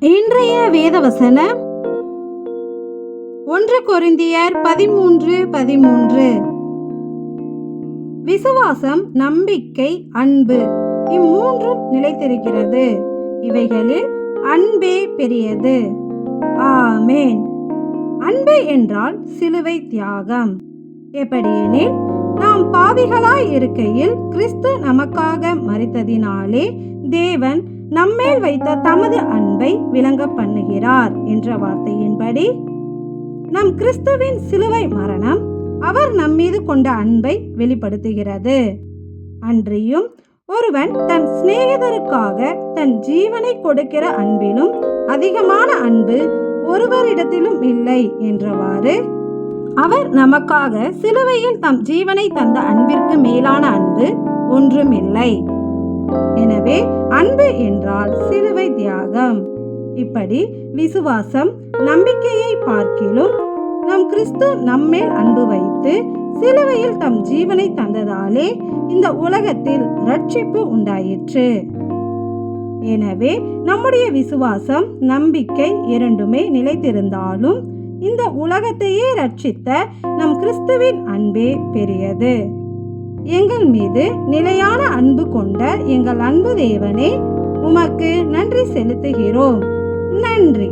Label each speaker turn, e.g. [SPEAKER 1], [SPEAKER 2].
[SPEAKER 1] இன்றைய வேதவசனம் 1 கொரிந்தியர் 13:13. விசுவாசம், நம்பிக்கை, அன்பு இம்மூன்றும் நிலைத்திருக்கிறது. இவைகளில் அன்பே பெரியது. ஆமென். அன்பு என்றால் சிலுவை தியாகம். எப்படியெனில், நாம் பாவிகளாய் இருக்கையில் கிறிஸ்து நமக்காக மரித்ததினாலே தேவன் நம்மேல் வைத்த தமது அன்பை விளங்க பண்ணுகிறார் என்ற வார்த்தையின்படி நம் கிறிஸ்துவின் சிலுவை மரணம் அவர் நம்மீது கொண்ட அன்பை வெளிப்படுத்துகிறது. அன்றியும் ஒருவன் தன் சிநேகிதருக்காக தன் ஜீவனை கொடுக்கிற அன்பிலும் அதிகமான அன்பு ஒருவரிடத்திலும் இல்லை என்றவாறு அவர் நமக்காக சிலுவையில் தம் ஜீவனை தந்த அன்பிற்கு மேலான அன்பு ஒன்றும் இல்லை. எனவே அன்பு என்றால் சிலுவை தியாகம். இப்படி விசுவாசம், நம்பிக்கையை பார்க்கிலும் நம் கிறிஸ்து நம்மேல் அன்பு வைத்து சிலுவையில் தம் ஜீவனை தந்ததாலே இந்த உலகத்தில் ரட்சிப்பு உண்டாயிற்று. எனவே நம்முடைய விசுவாசம், நம்பிக்கை இரண்டுமே நிலைத்திருந்தாலும் இந்த உலகத்தையே ரட்சித்த நம் கிறிஸ்துவின் அன்பே பெரியது. எங்கள் மீது நிலையான அன்பு கொண்ட எங்கள் அன்பு தேவனே, உமக்கு நன்றி செலுத்துகிறோம். நன்றி.